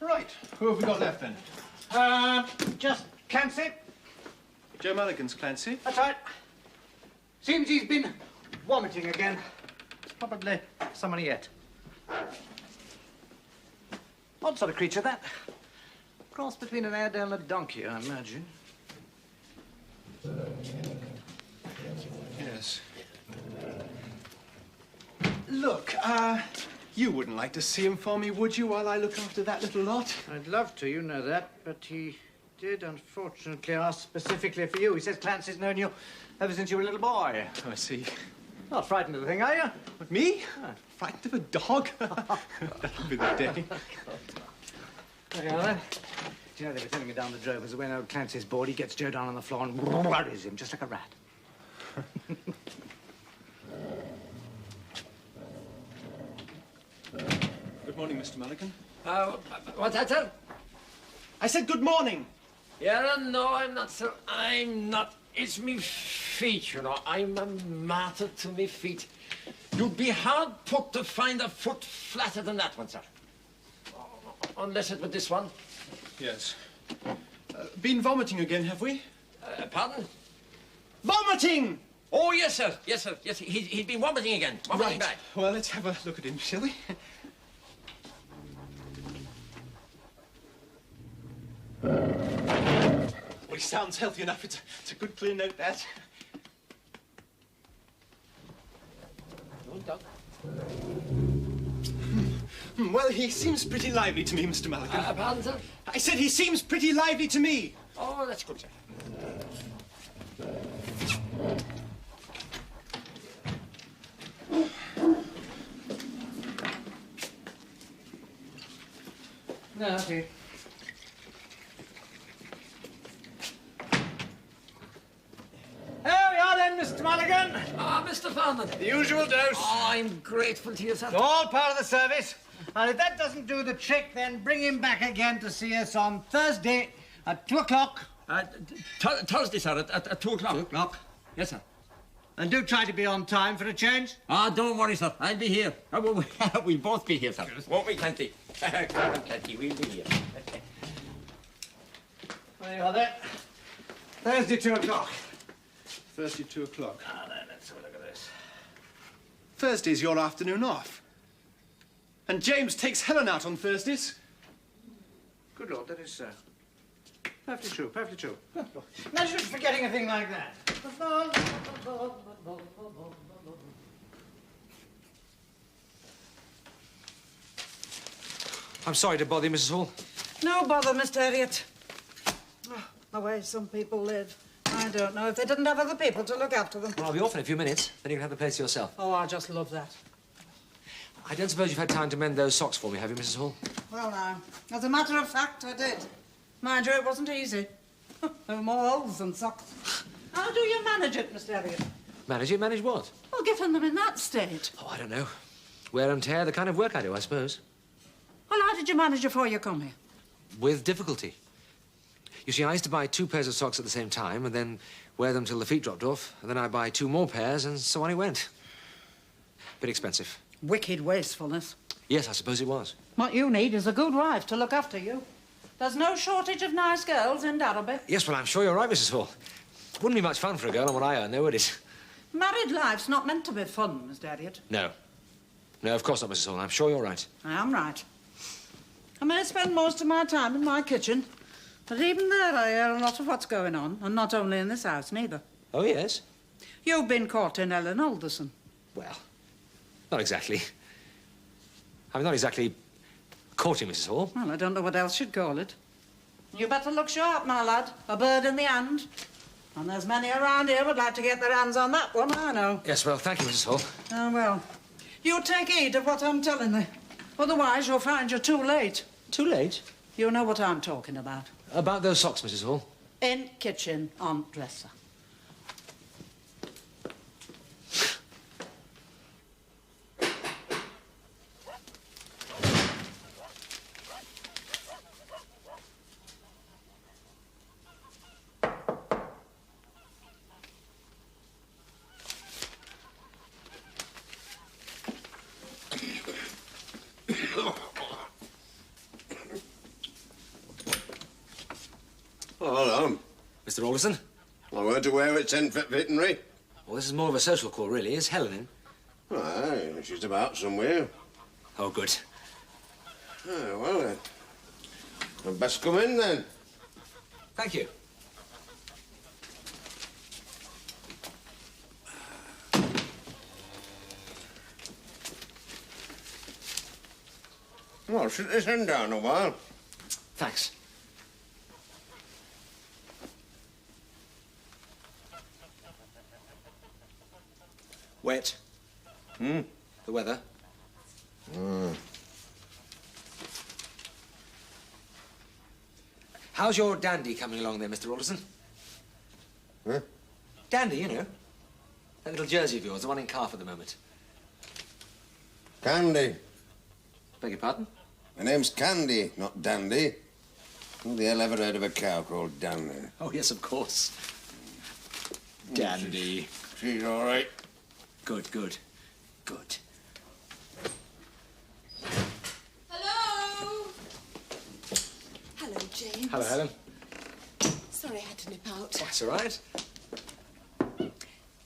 Right. Who have we got left then? Just Clancy. Joe Mulligan's Clancy. That's right. Seems he's been vomiting again. It's probably somebody yet. Odd sort of creature, that. Cross between an Airedale and a donkey, I imagine. Yes. Look, you wouldn't like to see him for me, would you, while I look after that little lot? I'd love to, you know that, but he did, unfortunately, ask specifically for you. He says Clancy's known you ever since you were a little boy. Oh, I see. Not frightened of the thing, are you? What, me? Ah. Frightened of a dog? That'll be the day. There you are, then. Do you know, they were telling me down the drovers that when old Clancy's bored, he gets Joe down on the floor and worries him just like a rat. Good morning, Mr. Mulligan. What's that, sir? I said good morning. Yeah, no, I'm not, sir. I'm not. It's me feet, you know. I'm a martyr to me feet. You'd be hard put to find a foot flatter than that one, sir. Unless it was this one. Yes. Been vomiting again, have we? Pardon? Vomiting! Oh, yes, sir. Yes, sir. Yes, he's been vomiting again. Vomiting back. Well, let's have a look at him, shall we? Well, he sounds healthy enough. It's a good clear note, that. Good dog. Well, he seems pretty lively to me, Mr. Mulligan. Pardon, sir? I said he seems pretty lively to me. Oh, that's good, sir. No, okay. There we are then, Mr. Mulligan. Ah, Mr. Farnham. The usual dose. Oh, I'm grateful to you, sir. All part of the service. And if that doesn't do the trick, then bring him back again to see us on Thursday at 2 o'clock. Thursday, sir, at 2 o'clock. 2 o'clock. Yes, sir. And do try to be on time for a change. Ah, don't worry, sir. I'll be here. We'll both be here, sir. Won't we, Clancy? Come on, Clancy, we'll be here. There you are then. Thursday, 2 o'clock. Thursday, 2 o'clock. Ah, then let's have a look at this. Thursday's your afternoon off. And James takes Helen out on Thursdays. Good Lord, that is so. Perfectly true, perfectly true. Imagine forgetting a thing like that. I'm sorry to bother you, Mrs. Hall. No bother, Mr. Herriot. Oh, the way some people live. I don't know if they didn't have other people to look after them. Well, I'll be off in a few minutes. Then you can have the place to yourself. Oh, I just love that. I don't suppose you've had time to mend those socks for me, have you, Mrs. Hall? Well, now, as a matter of fact, I did. Mind you, it wasn't easy. There were more holes than socks. How do you manage it, Mr. Herriot? Manage it? Manage what? Well, getting them in that state. Oh, I don't know. Wear and tear, the kind of work I do, I suppose. Well, how did you manage it before you come here? With difficulty. You see, I used to buy 2 pairs of socks at the same time and then wear them till the feet dropped off. And then I'd buy 2 more pairs and so on it went. Bit expensive. Wicked wastefulness. Yes, I suppose it was. What you need is a good wife to look after you. There's no shortage of nice girls in Darrowby. Yes, well, I'm sure you're right, Mrs. Hall. Wouldn't be much fun for a girl on what I earn, though, would it? Married life's not meant to be fun, Mr. Herriot. No. No, of course not, Mrs. Hall. I'm sure you're right. I am right. I may spend most of my time in my kitchen, but even there I hear a lot of what's going on, and not only in this house, neither. Oh, yes? You've been caught in Ellen Alderson. Well, not exactly. I'm not exactly courting, Mrs. Hall. Well, I don't know what else you'd call it. You better look sharp, my lad. A bird in the hand. And there's many around here would like to get their hands on that one, I know. Yes, well, thank you, Mrs. Hall. Oh, well. You take heed of what I'm telling you. Otherwise, you'll find you're too late. Too late? You know what I'm talking about. About those socks, Mrs. Hall. In kitchen on dresser. Mr. Alderson. I weren't aware it's in Veterinary. Well, this is more of a social call, really. Is Helen in? Aye, she's about somewhere. Oh, good. Oh, well, then. I'd best come in, then. Thank you. Well, sit this end down a while. Thanks. Wet. Hmm? The weather. How's your dandy coming along there, Mr. Alderson? Huh? Dandy, you know. That little jersey of yours, the one in calf at the moment. Candy. Beg your pardon? My name's Candy, not Dandy. Who the hell ever heard of a cow called Dandy? Oh, yes, of course. Dandy. She's all right. Good, good, good. Hello? Hello, James. Hello, Helen. Sorry I had to nip out. That's all right.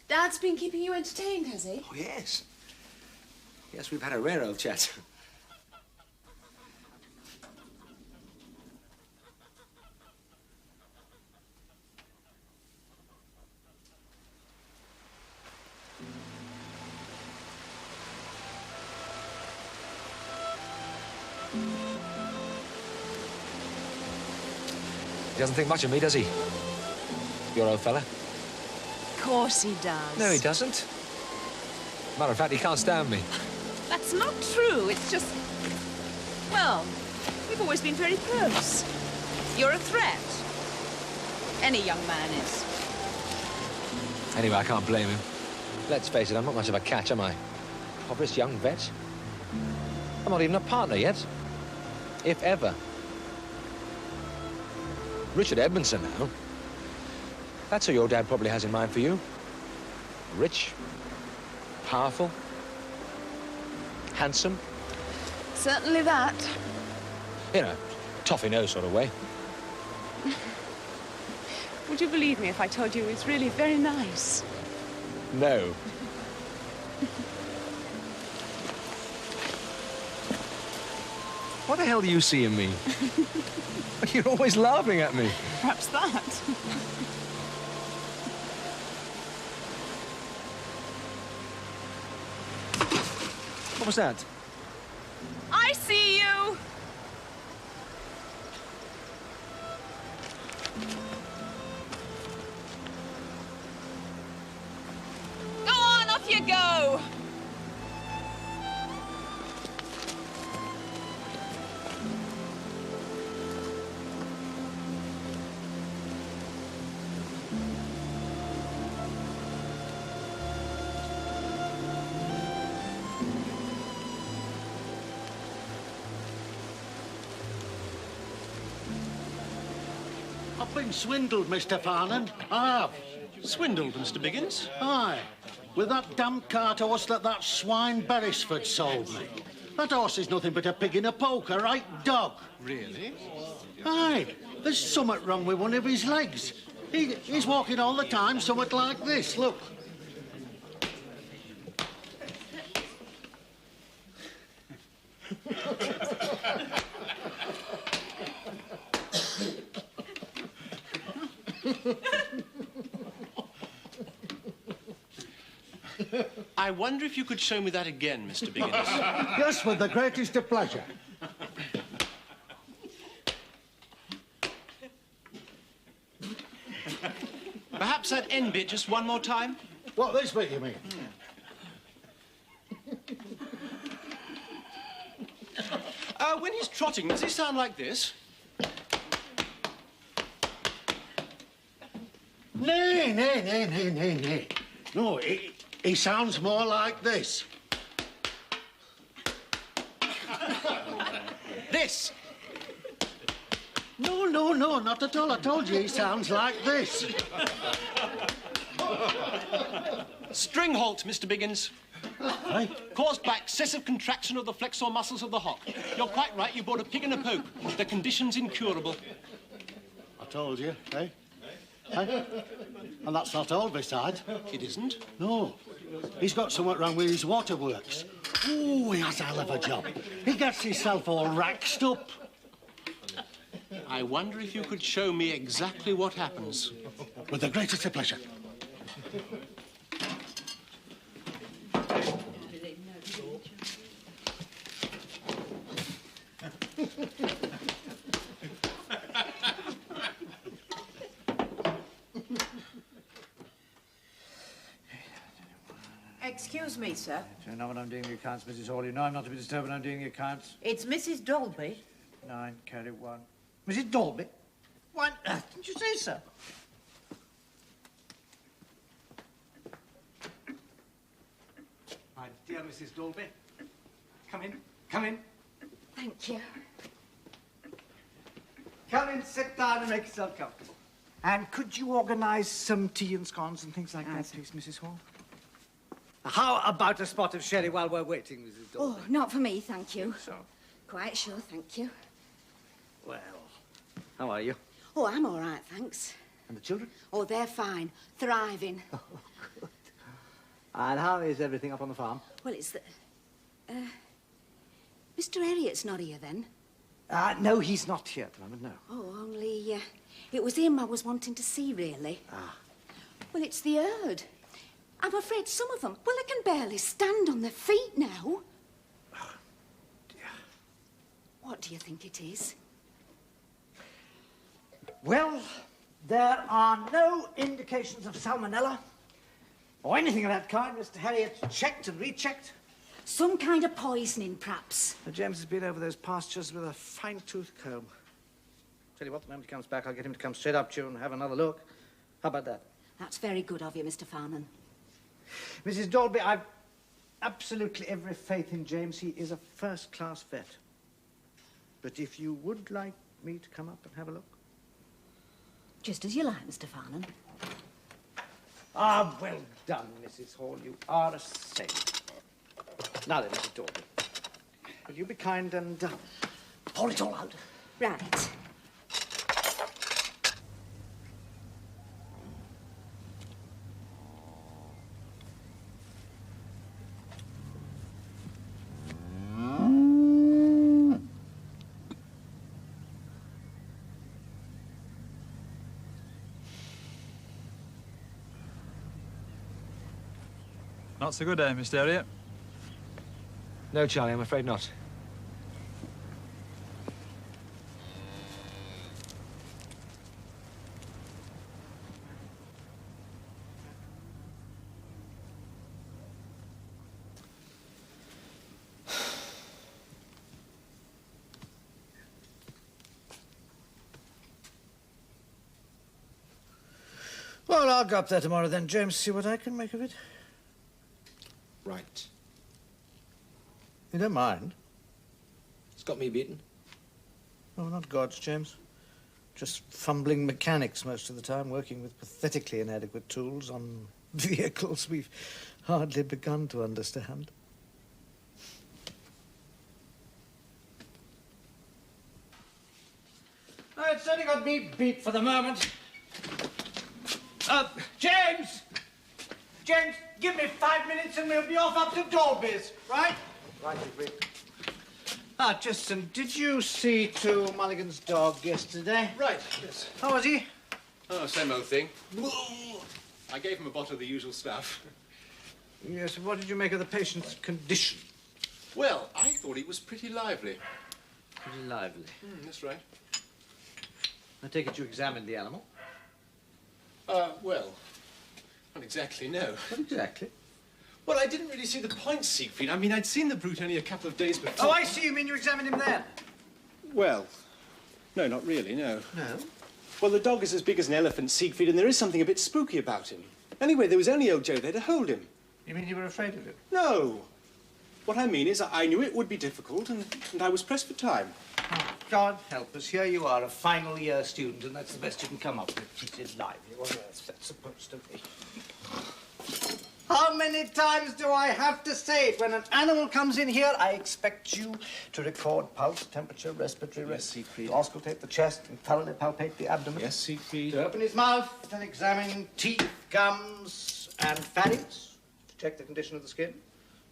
Dad's been keeping you entertained, has he? Oh, yes. Yes, we've had a rare old chat. He doesn't think much of me, does he? Your old fella? Of course he does. No, he doesn't. Matter of fact, he can't stand me. That's not true. It's just... Well, we've always been very close. You're a threat. Any young man is. Anyway, I can't blame him. Let's face it, I'm not much of a catch, am I? Obvious young vet. I'm not even a partner yet. If ever. Richard Edmondson now. That's who your dad probably has in mind for you. Rich, powerful, handsome. Certainly that. You know, toffee-nose sort of way. Would you believe me if I told you it's really very nice? No. What the hell do you see in me? You're always laughing at me. Perhaps that. What was that? I see you! Go on, off you go! I've been swindled, Mr. Farnan. I have. Swindled, Mr. Biggins? Aye. With that damn cart horse that swine Beresford sold me. That horse is nothing but a pig in a poke, a right dog. Really? Aye. There's something wrong with one of his legs. He's walking all the time, something like this, look. I wonder if you could show me that again, Mr. Biggins. Yes, with the greatest of pleasure. Perhaps that end bit just one more time? What, this bit, you mean? When he's trotting, does he sound like this? Nay. No, he sounds more like this. This! No, not at all. I told you he sounds like this. String halt, Mr. Biggins. Aye. Caused by excessive contraction of the flexor muscles of the hock. You're quite right, you bought a pig in a poke. The condition's incurable. I told you, eh? Eh? And that's not all, besides. It isn't? No. He's got something wrong with his waterworks. Oh, he has a hell of a job. He gets himself all raxed up. I wonder if you could show me exactly what happens. With the greatest of pleasure. Excuse me, sir. Do you know when I'm doing the accounts, Mrs. Hall? You know I'm not to be disturbed when I'm doing the accounts. It's Mrs. Dolby. 9, carry 1. Mrs. Dolby? Why on earth didn't you say so? My dear Mrs. Dolby, come in, come in. Thank you. Come in, sit down and make yourself comfortable. And could you organise some tea and scones and things like that, please, Mrs. Hall? How about a spot of sherry while we're waiting, Mrs. Dolby? Oh, not for me, thank you. So? Quite sure, thank you. Well, how are you? Oh, I'm all right, thanks. And the children? Oh, they're fine. Thriving. Oh, good. And how is everything up on the farm? Well, it's the... Mr. Herriot's not here, then? No, he's not here at the moment, no. Oh, only, it was him I was wanting to see, really. Ah. Well, it's the herd. I'm afraid some of them, well, they can barely stand on their feet now. Oh, dear. What do you think it is? Well, there are no indications of salmonella or anything of that kind. Mr. Herriot checked and rechecked. Some kind of poisoning, perhaps. James has been over those pastures with a fine-tooth comb. Tell you what, the moment he comes back, I'll get him to come straight up to you and have another look. How about that? That's very good of you, Mr. Farnan. Mrs. Dolby, I've absolutely every faith in James. He is a first-class vet. But if you would like me to come up and have a look? Just as you like, Mr. Farnan. Ah, well done, Mrs. Hall. You are a saint. Now then, Mrs. Dolby, will you be kind and pour it all out? Right. Not so good, Mr. Herriot? No, Charlie, I'm afraid not. Well, I'll go up there tomorrow then, James, see what I can make of it. Right. You don't mind? It's got me beaten. Oh, not gods, James. Just fumbling mechanics most of the time, working with pathetically inadequate tools on vehicles we've hardly begun to understand. Oh, it's only got me beat for the moment. James! James, give me 5 minutes and we'll be off up to Dolby's, right? Right, Siegfried. Tristan, did you see to Mulligan's dog yesterday? Right, yes. How was he? Oh, same old thing. I gave him a bottle of the usual stuff. Yes, what did you make of the patient's condition? Well, I thought he was pretty lively. Pretty lively. That's right. I take it you examined the animal? Well, not exactly, no. Not exactly. Well, I didn't really see the point, Siegfried. I mean, I'd seen the brute only a couple of days before. Oh, I see. You mean you examined him then? Well, no, not really, no. No? Well, the dog is as big as an elephant, Siegfried, and there is something a bit spooky about him. Anyway, there was only old Joe there to hold him. You mean you were afraid of him? No. What I mean is I knew it would be difficult, and I was pressed for time. Oh, God help us. Here you are, a final year student, and that's the best you can come up with. Pretty lively. What on earth that's supposed to be? How How many times do I have to say it? When an animal comes in here, I expect you to record pulse, temperature, respiratory rate. Yes, Siegfried. To auscultate the chest and thoroughly palpate the abdomen. Yes, Siegfried. To open his mouth and examine teeth, gums, and pharynx. To check the condition of the skin.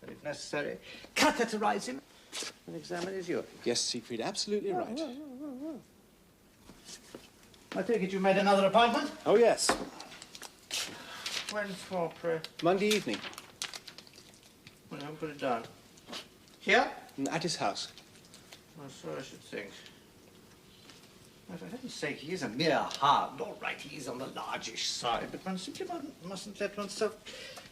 And if necessary, catheterize him and examine his urine. Yes, Siegfried, absolutely right. I take it you made another appointment? Oh, yes. When for, pray? Monday evening. Well, I'll put it down. Here? At his house. Well, so I should think. Well, for heaven's sake, he is a mere hound. All right, he is on the largish side, but one simply mustn't let oneself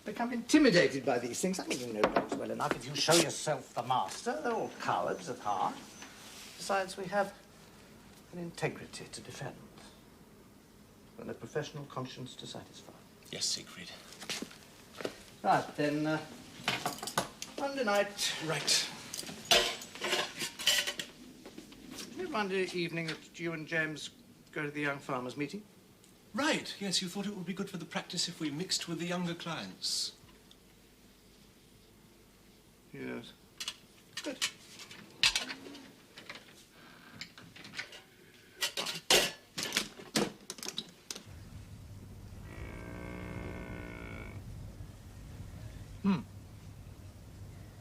become intimidated by these things. I mean, you know dogs well enough. If you show yourself the master, they're all cowards at heart. Besides, we have an integrity to defend and a professional conscience to satisfy. Yes, Siegfried. Right, then, Monday night. Right. Monday evening that you and James go to the young farmers' meeting? Right, yes, you thought it would be good for the practice if we mixed with the younger clients. Yes. Good.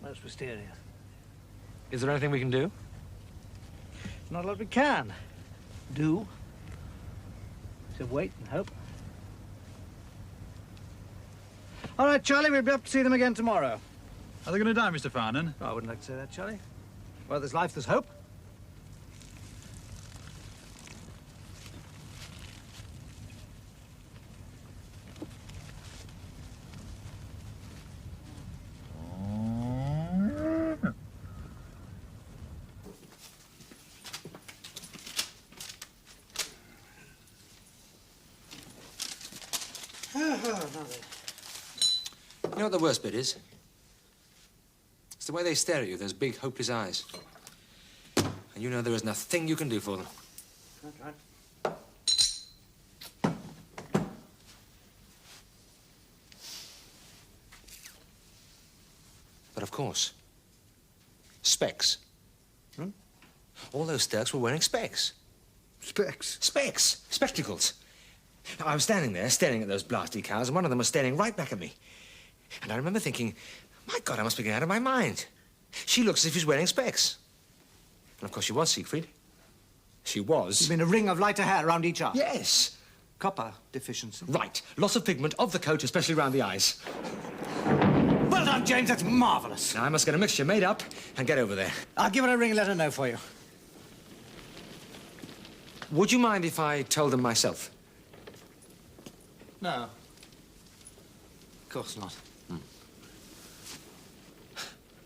Most mysterious. Is there anything we can do? Not a lot we can do. So wait and hope. All right, Charlie, we'll be up to see them again tomorrow. Are they going to die, Mr. Farnan? Oh, I wouldn't like to say that, Charlie. Well, there's life, there's hope. You know what the worst bit is? It's the way they stare at you, those big, hopeless eyes. And you know there isn't a thing you can do for them. Right. But of course, specs. Hmm? All those Sturks were wearing specs. Specs? Specs. Spectacles. Now, I was standing there staring at those blasty cows, and one of them was staring right back at me. And I remember thinking, my God, I must be getting out of my mind. She looks as if she's wearing specs. And of course she was, Siegfried. She was. You mean a ring of lighter hair around each eye? Yes. Copper deficiency. Right. Loss of pigment of the coat, especially around the eyes. Well done, James. That's marvellous. Now, I must get a mixture made up and get over there. I'll give her a ring and let her know for you. Would you mind if I told them myself? No. Of course not.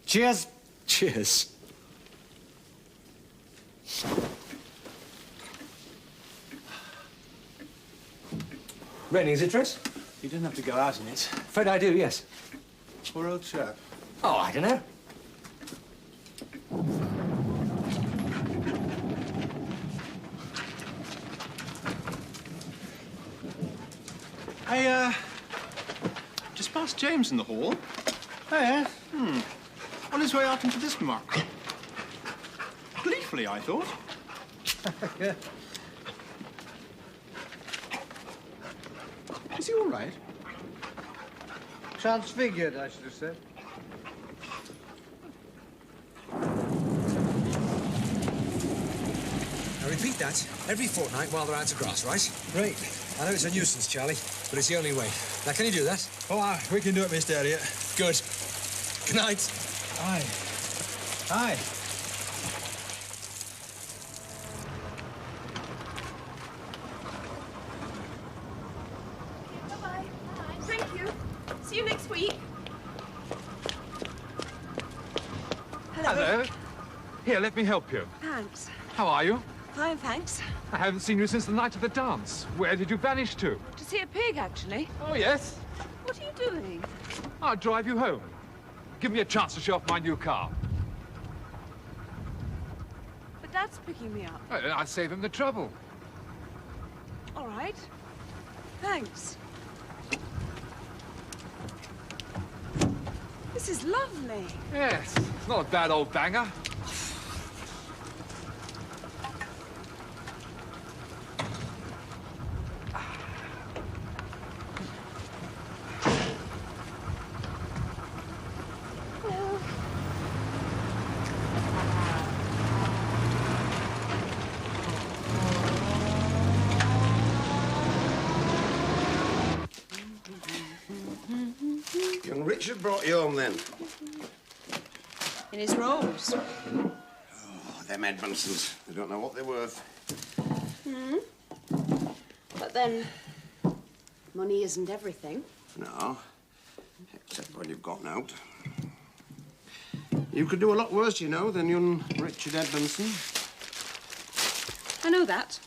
Cheers. Cheers. Raining, is it, Tris? You didn't have to go out in it. Afraid I do, yes. Poor old chap. Oh, I don't know. I, just passed James in the hall. Oh, yeah? On his way out into this muck. Gleefully, I thought. Yeah. Is he all right? Transfigured, I should have said. Now, repeat that every fortnight while they're out of grass, right? Right. I know it's a nuisance, Charlie, but it's the only way. Now, can you do that? Oh, we can do it, Mr. Herriot. Good. Good night. Aye. Aye. Bye-bye. Thank you. See you next week. Hello. Here, let me help you. Thanks. How are you? Fine, thanks. I haven't seen you since the night of the dance. Where did you vanish to? To see a pig, actually. Oh, yes. What are you doing? I'll drive you home. Give me a chance to show off my new car. But Dad's picking me up. Well, I'll save him the trouble. All right. Thanks. This is lovely. Yes, it's not a bad old banger. Young Richard brought you home then. In his robes. Oh, them Edmondsons. They don't know what they're worth. But then, money isn't everything. No. Except when you've gotten out. You could do a lot worse, you know, than young Richard Edmondson. I know that.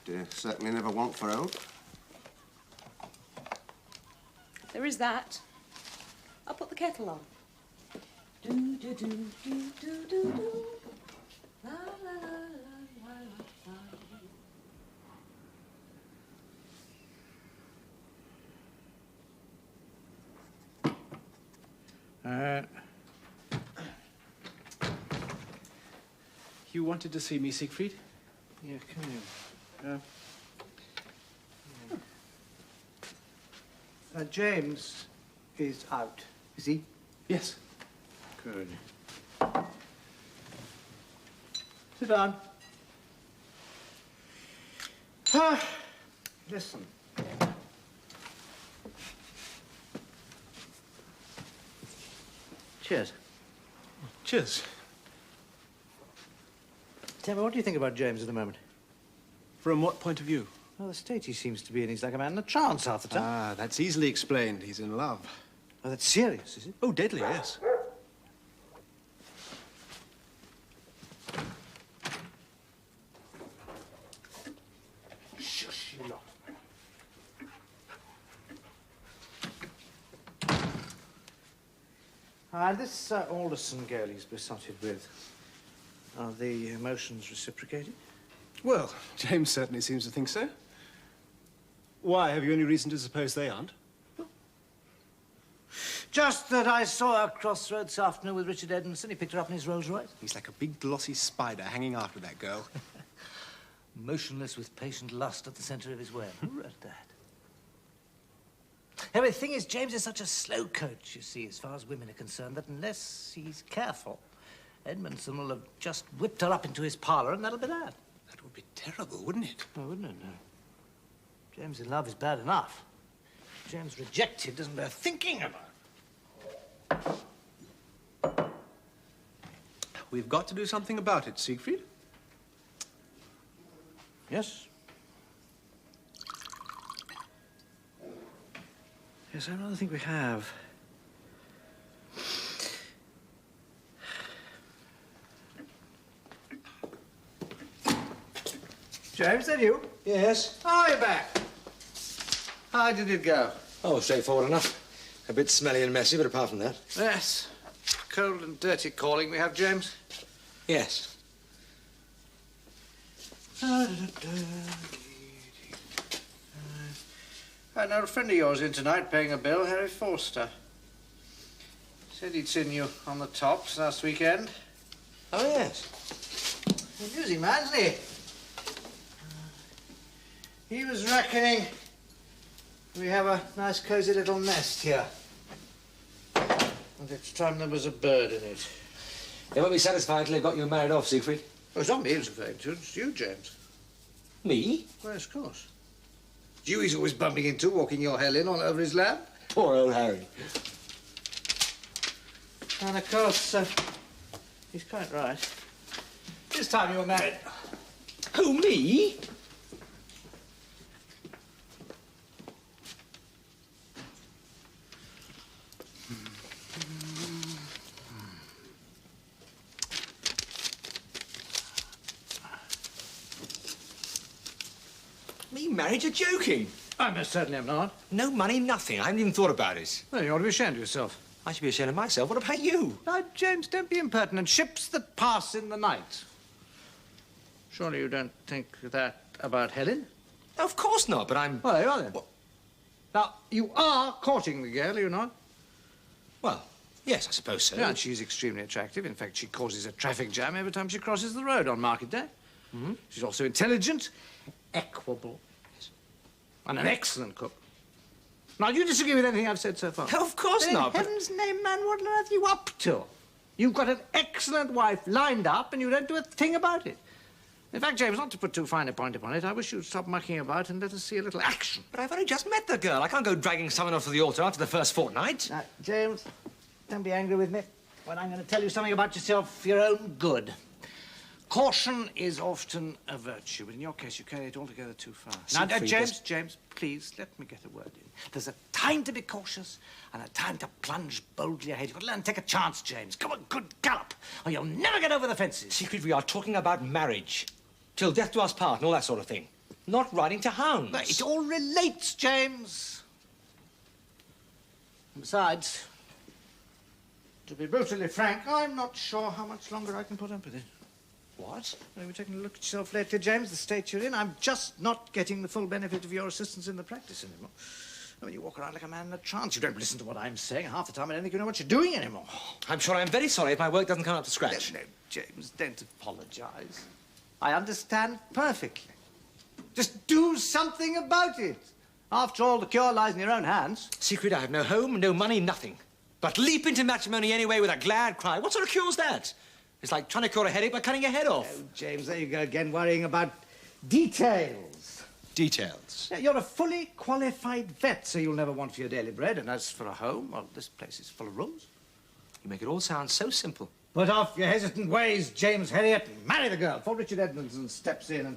You'd certainly never want for out. There is that. I'll put the kettle on. Do, do, do, do, do, do, do. La, la, la, la, la, la. You wanted to see me, Siegfried? Yeah, come here. James is out, is he? Yes. Good. Sit down. Listen. Cheers. Cheers. Tell me, what do you think about James at the moment? From what point of view? Well, the state he seems to be in, he's like a man in a trance half the time. Ah, that's easily explained. He's in love. Oh, that's serious, is it? Oh, deadly, yes. Shush, you lot. This Alderson girl he's besotted with, are the emotions reciprocated? Well, James certainly seems to think so. Why? Have you any reason to suppose they aren't? Just that I saw her crossroads this afternoon with Richard Edmondson. He picked her up in his Rolls Royce. He's like a big glossy spider hanging after that girl. Motionless with patient lust at the centre of his web. Who wrote that? Anyway, the thing is, James is such a slow coach, you see, as far as women are concerned, that unless he's careful, Edmondson will have just whipped her up into his parlour, and that'll be that. That would be terrible, wouldn't it? Oh, wouldn't it? No. James in love is bad enough. James rejected doesn't bear thinking about. We've got to do something about it, Siegfried. Yes? Yes, I rather think we have. James, is that you? Yes. Oh, you're back. How did it go? Oh, straightforward enough. A bit smelly and messy, but apart from that. Yes. Cold and dirty calling we have, James. Yes. I know a friend of yours in tonight paying a bill, Harry Forster. Said he'd seen you on the tops last weekend. Oh, yes. Amusing man, isn't he? He was reckoning we have a nice cosy little nest here. And it's time there was a bird in it. They won't be satisfied till they've got you married off, Siegfried. Oh, it's not me who's referring to, it's you, James. Me? Well, of course. It's you he's always bumping into, walking your hell in all over his lap. Poor old Harry. And of course, he's quite right. This time you were married. Who, me? Me married? You're joking. I most certainly am not. No money, nothing. I haven't even thought about it. Well, you ought to be ashamed of yourself. I should be ashamed of myself. What about you? Now, James, don't be impertinent. Ships that pass in the night. Surely you don't think that about Helen? Of course not, but I'm... Well, there you are then. What? Now, you are courting the girl, are you not? Well, Yes, I suppose so. Yeah, and she's extremely attractive. In fact, she causes a traffic jam every time she crosses the road on market day. Mm-hmm. She's also intelligent, equable, and an excellent cook. Now, do you disagree with anything I've said so far? Of course not. In heaven's name, man, what on earth are you up to? You've got an excellent wife lined up, and you don't do a thing about it. In fact, James, not to put too fine a point upon it, I wish you'd stop mucking about and let us see a little action. But I've only just met the girl. I can't go dragging someone off to the altar after the first fortnight. Now, James, don't be angry with me when I'm going to tell you something about yourself for your own good. Caution is often a virtue, but in your case, you carry it altogether too far. Now, James, please, let me get a word in. There's a time to be cautious and a time to plunge boldly ahead. You've got to learn to take a chance, James. Come on, good gallop, or you'll never get over the fences. Siegfried, we are talking about marriage. Till death do us part and all that sort of thing. Not riding to hounds. But it all relates, James. And besides, to be brutally frank, I'm not sure how much longer I can put up with it. What? Well, you've taken a look at yourself lately, James, the state you're in. I'm just not getting the full benefit of your assistance in the practice anymore. I mean, you walk around like a man in a trance. You don't listen to what I'm saying. Half the time I don't think you know what you're doing anymore. I'm sure I'm very sorry if my work doesn't come up to scratch. No, James, don't apologize. I understand perfectly. Just do something about it. After all, the cure lies in your own hands. Siegfried, I have no home, no money, nothing. But leap into matrimony anyway with a glad cry. What sort of cure's that? It's like trying to cure a headache by cutting your head off. Oh, James, there you go again, worrying about details. Details? Yeah, you're a fully qualified vet, so you'll never want for your daily bread. And as for a home, well, this place is full of rooms. You make it all sound so simple. Put off your hesitant ways, James Herriot, and marry the girl before Richard Edmondson steps in and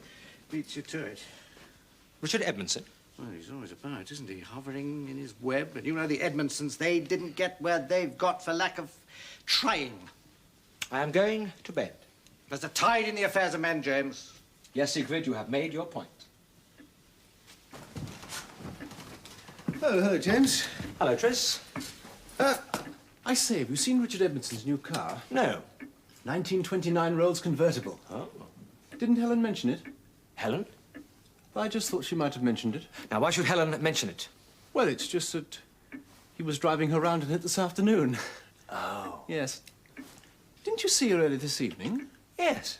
beats you to it. Richard Edmondson? Well, he's always about, isn't he? Hovering in his web. And you know the Edmondsons, they didn't get where they've got for lack of trying. I am going to bed. There's a tide in the affairs of men, James. Yes, Siegfried, you have made your point. Oh, hello, James. Hello, Tris. I say, have you seen Richard Edmondson's new car? No. 1929 Rolls convertible. Oh. Didn't Helen mention it? Helen? I just thought she might have mentioned it. Now, why should Helen mention it? Well, it's just that he was driving her round in it this afternoon. Oh. Yes. Didn't you see her early this evening? Yes.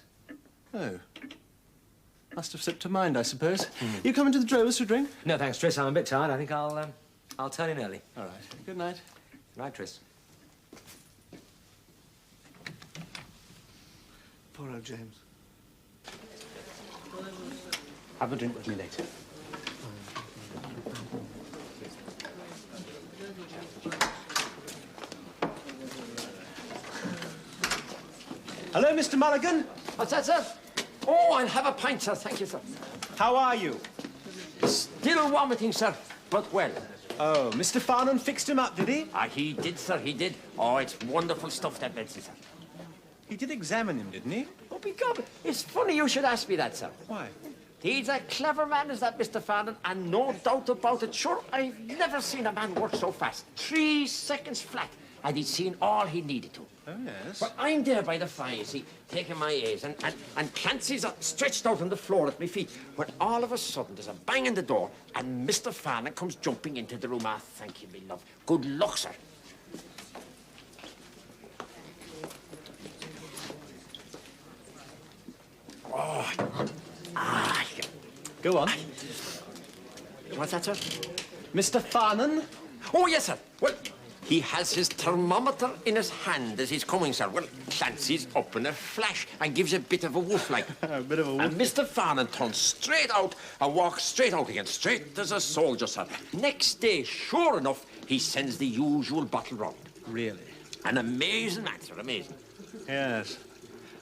Oh. Must have slipped her mind, I suppose. You coming to the Drovers for a drink? No, thanks, Tris. I'm a bit tired. I think I'll turn in early. All right. Good night. Good night, Tris. Poor old James. Have a drink with me later. Hello, Mr. Mulligan. What's that, sir? Oh, I'll have a pint, sir. Thank you, sir. How are you? Still vomiting, sir, but well. Oh, Mr. Farnham fixed him up, did he? Ah, he did, sir, he did. Oh, it's wonderful stuff, that medicine, sir. He did examine him, didn't he? Oh, begone. It's funny you should ask me that, sir. Why? He's a clever man, is that Mr. Farnham, and no doubt about it. Sure, I've never seen a man work so fast. 3 seconds flat, and he'd seen all he needed to. Oh, yes. But I'm there by the fire, you see, taking my A's, and Clancy's stretched out on the floor at my feet, when all of a sudden there's a bang in the door, and Mr. Farnham comes jumping into the room. Ah, thank you, me love. Good luck, sir. Oh, Go on. what's that, sir? Mr. Farnham? Oh, yes, sir. Well, he has his thermometer in his hand as he's coming, sir. Well, Clancy's up in a flash and gives a bit of a woof, like. A bit of a woof. And Mr. Farnham turns straight out and walks straight out again, straight as a soldier, sir. Next day, sure enough, he sends the usual bottle round. Really? An amazing man, sir, amazing. Yes.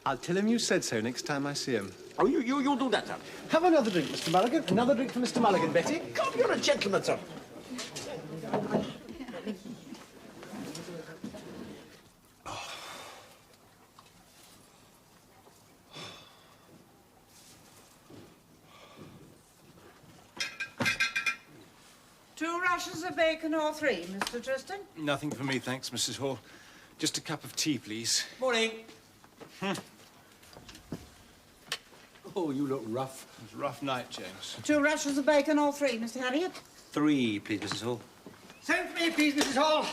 I'll tell him you said so next time I see him. Oh, you do that, sir. Have another drink, Mr. Mulligan. Another drink for Mr. Mulligan, Betty. Come, you're a gentleman, sir. Two rashers of bacon or three, Mr. Tristan? Nothing for me, thanks, Mrs. Hall. Just a cup of tea, please. Morning. Oh, you look rough. It was a rough night, James. Two rashers of bacon or three, Mr. Herriot? 3, please, Mrs. Hall. Same for me, please, Mrs. Hall.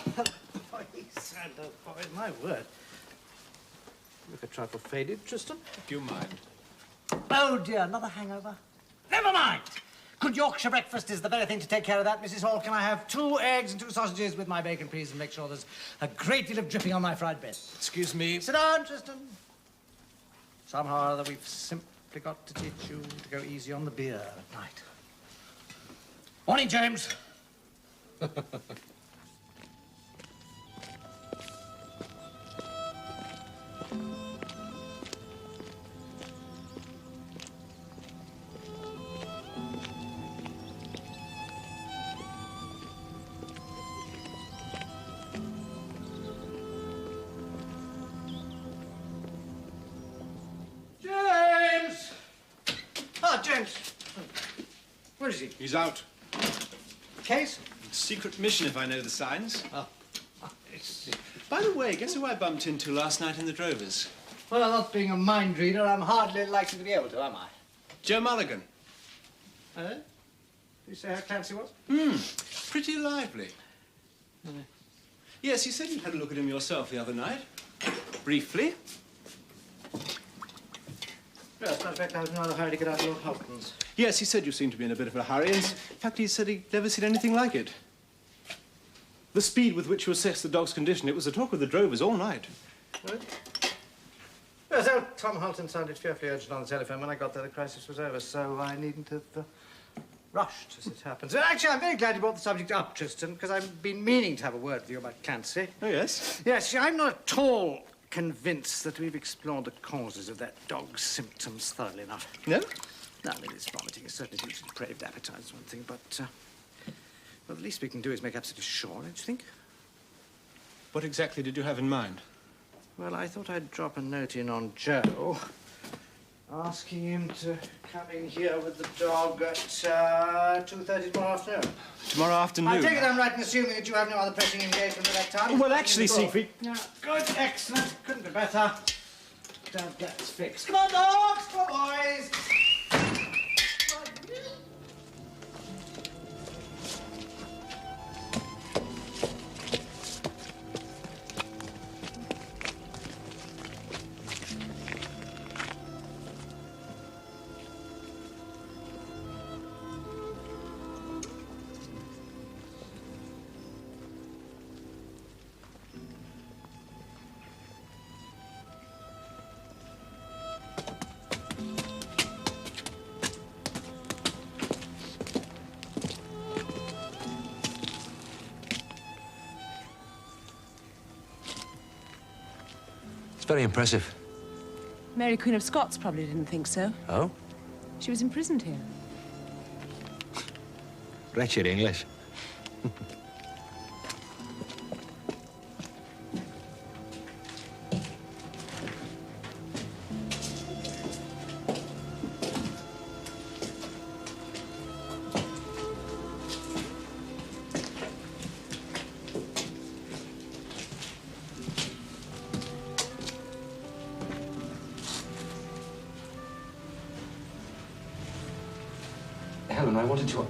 Boys. outside those boys, my word. Look a trifle faded, Tristan. Do you mind? Oh, dear, another hangover? Never mind. Good Yorkshire breakfast is the very thing to take care of that, Mrs. Hall. Can I have 2 eggs and 2 sausages with my bacon, please, and make sure there's a great deal of dripping on my fried bread. Excuse me. Sit down, Tristan. Somehow or other, we've simply got to teach you to go easy on the beer at night. Morning, James. James! Ah, James. Where is he? He's out. Case? Secret mission, if I know the signs. Oh, I see. By the way, guess who I bumped into last night in the Drovers? Well, not being a mind reader, I'm hardly likely to be able to, am I? Joe Mulligan. Did you say how Clancy was? Pretty lively. Yes, you said you had a look at him yourself the other night. Briefly. Yes, I expect I was in rather hurry to get out of Lord Houghton's. Yes, he said you seemed to be in a bit of a hurry. In fact, he said he'd never seen anything like it. The speed with which you assessed the dog's condition, it was the talk of the Drovers all night. What? Yes, old Tom Houghton sounded fearfully urgent on the telephone. When I got there, the crisis was over, so I needn't have rushed, as it happens. Well, actually, I'm very glad you brought the subject up, Tristan, because I've been meaning to have a word with you about Clancy. Oh, yes? Yes, see, I'm not at all convinced that we've explored the causes of that dog's symptoms thoroughly enough. No? No, I mean, his vomiting is certainly due to depraved appetite, is one thing, but, well, the least we can do is make absolutely sure, don't you think? What exactly did you have in mind? Well, I thought I'd drop a note in on Joe, asking him to come in here with the dog at 2:30 tomorrow afternoon. Tomorrow afternoon? I take it I'm right in assuming that you have no other pressing engagement at that time? Well, actually, Siegfried... Yeah, good, excellent, couldn't be better. Don't get us fixed. Come on, dogs, come on, boys. It's very impressive. Mary, Queen of Scots, probably didn't think so. Oh? She was imprisoned here. Wretched English. Helen, I wanted to...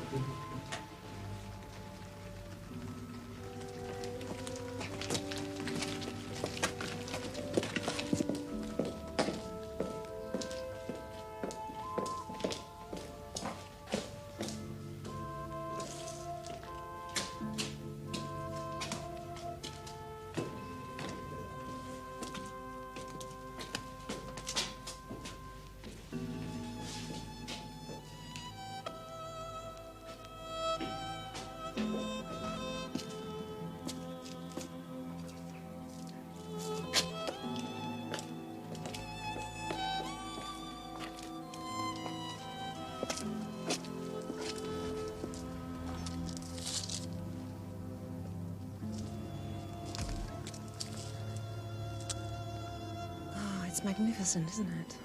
It's magnificent, isn't it?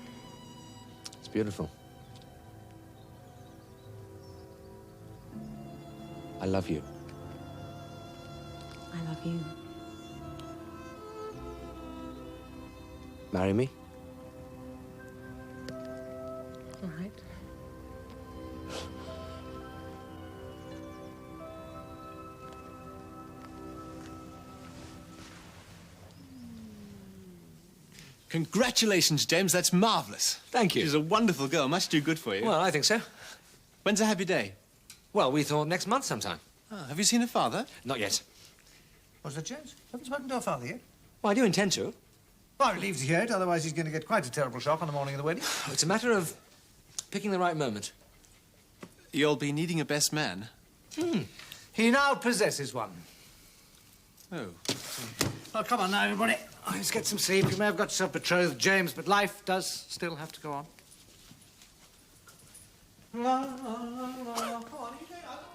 It's beautiful. I love you. I love you. Marry me? All right. Congratulations, James. That's marvellous. Thank you. She's a wonderful girl. Must do good for you. Well, I think so. When's a happy day? Well, we thought next month sometime. Oh, have you seen her father? Not yet. What's that, James? Haven't spoken to her father yet? Well, I do intend to. Well, I leave to hear it, otherwise he's going to get quite a terrible shock on the morning of the wedding. It's a matter of picking the right moment. You'll be needing a best man. He now possesses one. Oh. Oh, come on now, everybody. Let's get some sleep. You may have got yourself betrothed, James, but life does still have to go on. La, la, la, la. Come on, easy up.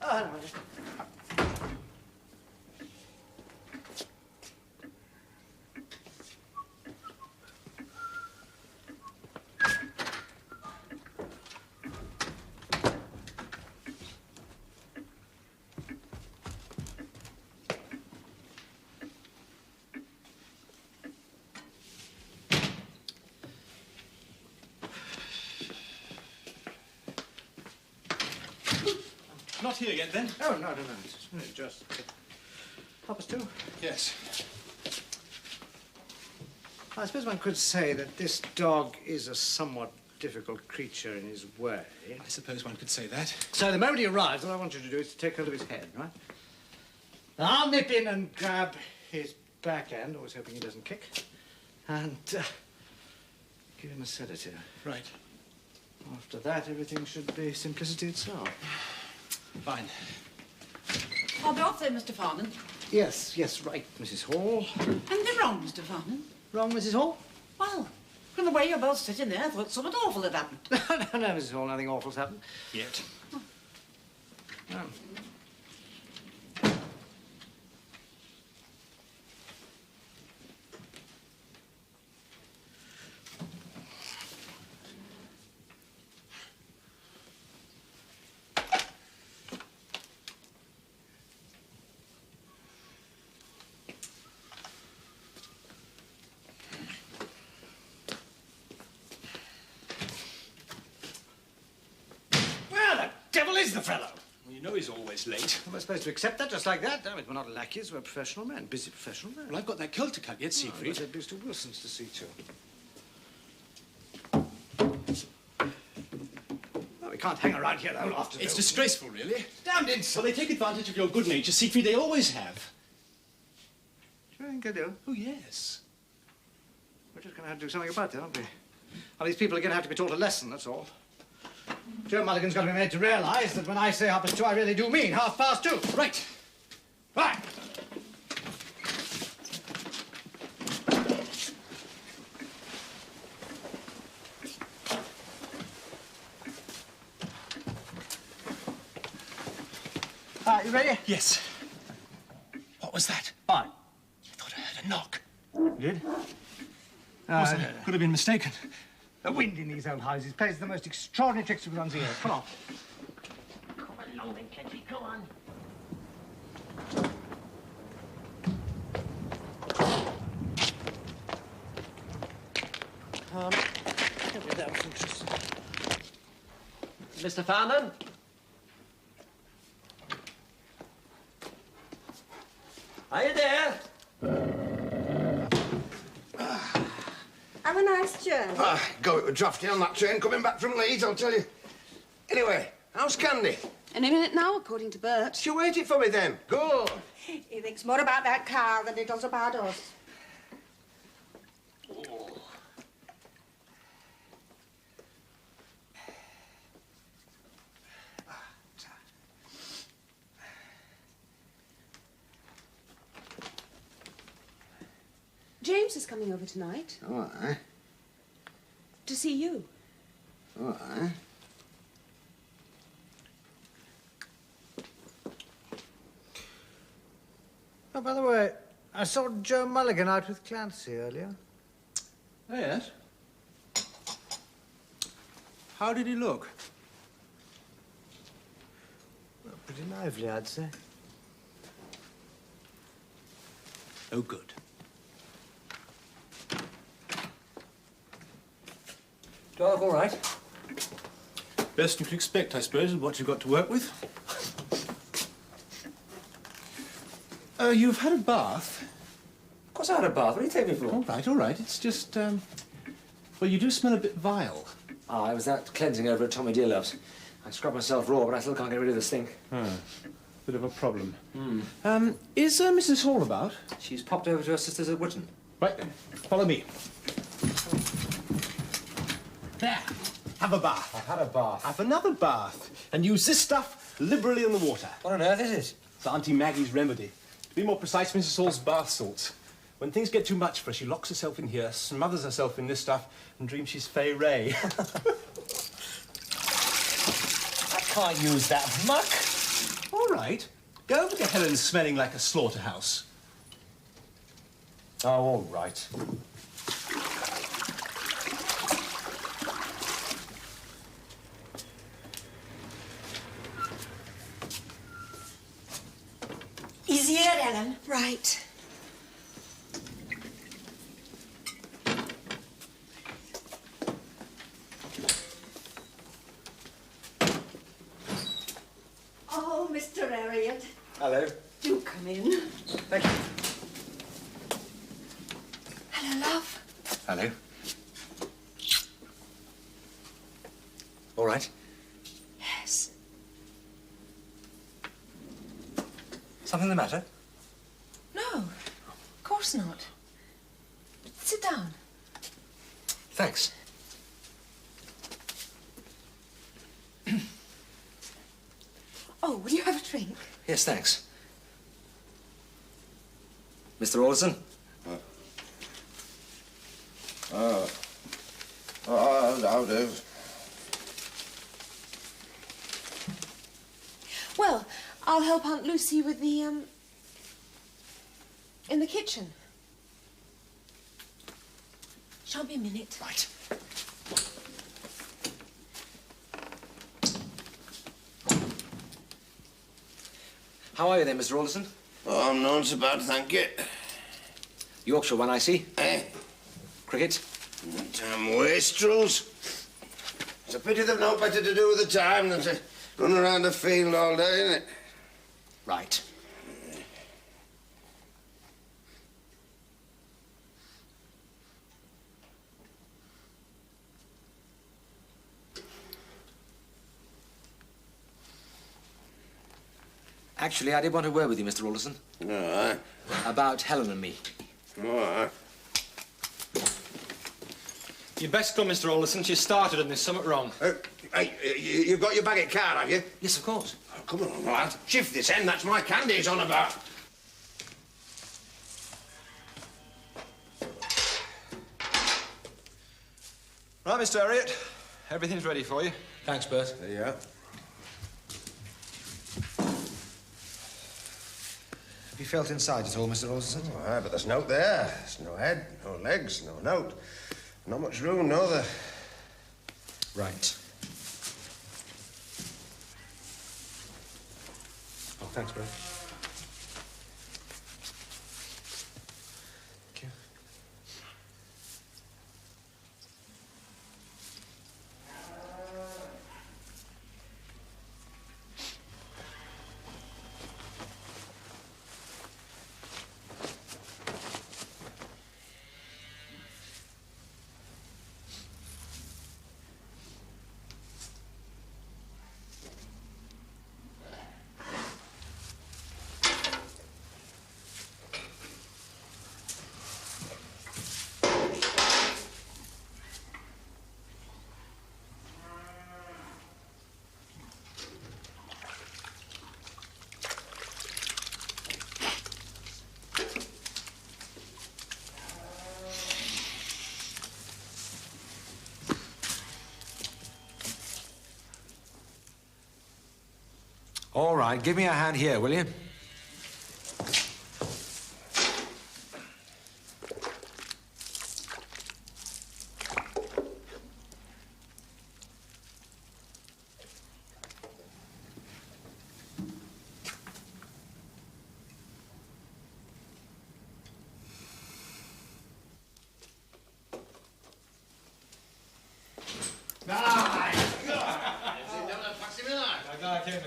Oh, Not here yet, then? Oh, no. It's just 2:30. Yes. I suppose one could say that this dog is a somewhat difficult creature in his way. I suppose one could say that. So the moment he arrives, all I want you to do is to take hold of his head, right? Now, I'll nip in and grab his backhand, always hoping he doesn't kick, and give him a sedative. Right. After that, everything should be simplicity itself. Fine. I'll be off then, Mr. Farnan. Yes, right, Mrs. Hall. Anything wrong, Mr. Farnan? Wrong, Mrs. Hall? Well, from the way you're both sitting there, I thought something awful had happened. No, Mrs. Hall, nothing awful's happened. Yet. No. Devil is the fellow? Well, you know he's always late. Am I supposed to accept that just like that? Damn it, we're not lackeys, we're professional men, busy professional men. Well, I've got that kilt to cut yet, Siegfried. I've got Mr. Wilson's to see to. Well, we can't hang around here the whole afternoon. It's disgraceful, really. Damned insult. Well, they take advantage of your good nature, Siegfried. They always have. Do you think I do? Oh, yes. We're just going to have to do something about that, aren't we? Well, these people are going to have to be taught a lesson, that's all. Joe Mulligan's got to be made to realise that when I say 2:30, I really do mean 2:30. Right. Right. You ready? Yes. What was that? Fine. I thought I heard a knock. You did? Could have been mistaken. The wind in these old houses plays the most extraordinary tricks with one's ears. Come on. Come along then, Kenty, go on. That was interesting. Mr. Farnan? Are you there? Have a nice journey. Go, it was drafty on that train coming back from Leeds, I'll tell you. Anyway, how's Candy? Any minute now, according to Bert. She waited for me then. Good. He thinks more about that car than he does about us. James is coming over tonight. All right. To see you. All right. Oh, by the way, I saw Joe Mulligan out with Clancy earlier. Oh, yes. How did he look? Well, pretty lively, I'd say. Oh, good. Do I look all right? Best you can expect, I suppose, with what you've got to work with. You've had a bath. Of course I had a bath. What do you take me for? All right. It's just, well, you do smell a bit vile. Ah, it was that cleansing over at Tommy Dearlove's. I scrubbed myself raw, but I still can't get rid of the stink. Bit of a problem. Is Mrs. Hall about? She's popped over to her sisters at Wotton. Right, follow me. There, have a bath. I've had a bath. Have another bath. And use this stuff liberally in the water. What on earth is it? It's Auntie Maggie's remedy. To be more precise, Mrs. Hall's bath salts. When things get too much for her, she locks herself in here, smothers herself in this stuff, and dreams she's Fay Ray. I can't use that muck. All right. Go over to Helen's smelling like a slaughterhouse. Oh, all right. He's here, Ellen. Right. Oh, Mr. Herriot. Hello. Do come in. Thank you. Hello, love. Hello. All right. Yes. Something the matter? No, of course not. Sit down. Thanks. Oh, will you have a drink? Yes, thanks. Mr. Alderson? I'll do. Well, I'll help Aunt Lucy with the, in the kitchen. Shan't be a minute. Right. How are you then, Mr. Alderson? Oh, I'm not so bad, thank you. Yorkshire one, I see. Eh? Cricket? Damn wastrels. It's a pity they've no better to do with the time than to run around the field all day, isn't it? Right. Actually, I did want a word with you, Mr. Alderson. All right. About Helen and me. All right. You'd best come, Mr. Alderson. She started and there's something wrong. Hey, you've got your bag of card, have you? Yes, of course. Oh, come on, lad. Shift this end. That's my candy he's on about. Right, Mr. Herriot. Everything's ready for you. Thanks, Bert. There you are. Have you felt inside at all, Mr. Alderson? All right, but there's no there. There's no head, no legs, no note. Not much room, no there. Right. Oh, thanks, Bert. Thank you. All right, give me a hand here, will you?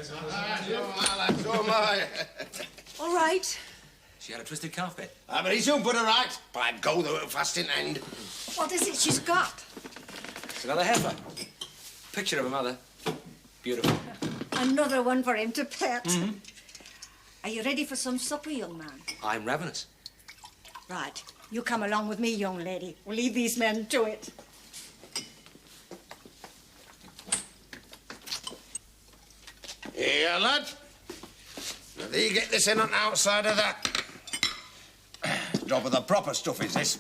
So am I. All right. She had a twisted calf bit. But he soon put her right. By go, they were fast in end. What is it she's got? It's another heifer. Picture of her mother. Beautiful. Another one for him to pet. Are you ready for some supper, young man? I'm ravenous. Right. You come along with me, young lady. We'll leave these men to it. Here, lad. Now, there you get this in on the outside of that. Job of the proper stuff is this.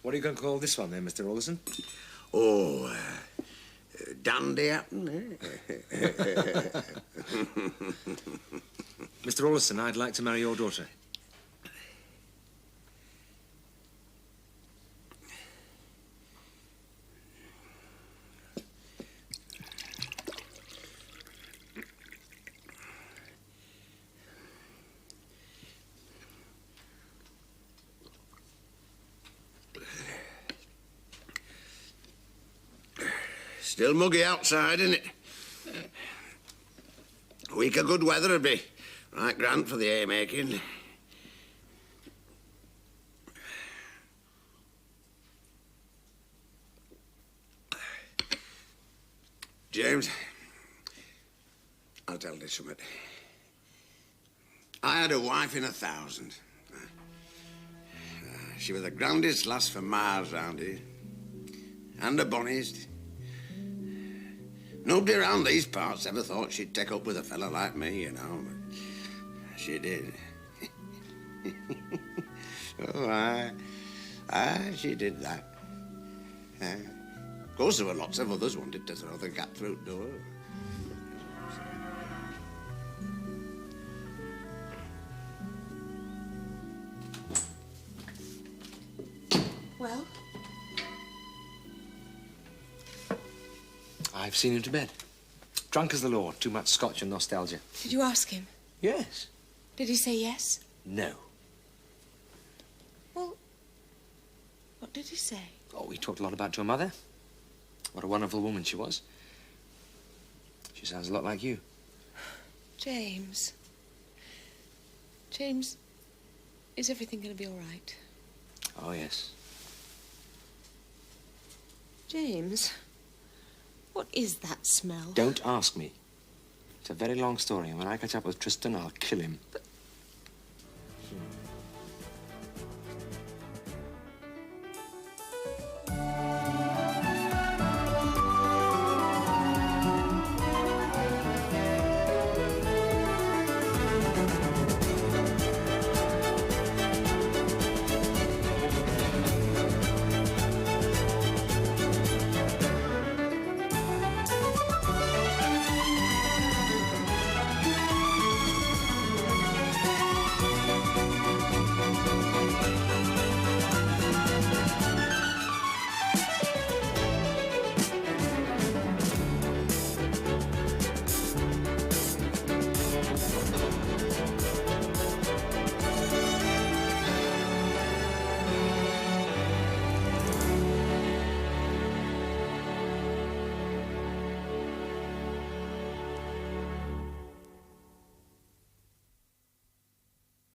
What are you going to call this one then, Mr. Alderson? Oh, dandy happen, eh? Mr. Alderson, I'd like to marry your daughter. Still muggy outside, isn't it? A week of good weather would be right grand for the haymaking. James, I'll tell you something. I had a wife in 1,000. She was the grandest lass for miles round here. And the bonniest. Nobody around these parts ever thought she'd take up with a fella like me, you know, but she did. Oh, aye, she did that. Of course, there were lots of others wanted to throw the cat through the door. Well? I've seen him to bed. Drunk as the law, too much scotch and nostalgia. Did you ask him? Yes. Did he say yes? No. Well, what did he say? Oh, we talked a lot about your mother. What a wonderful woman she was. She sounds a lot like you. James. James, is everything going to be all right? Oh, yes. James, what is that smell? Don't ask me. It's a very long story, and when I catch up with Tristan, I'll kill him. But...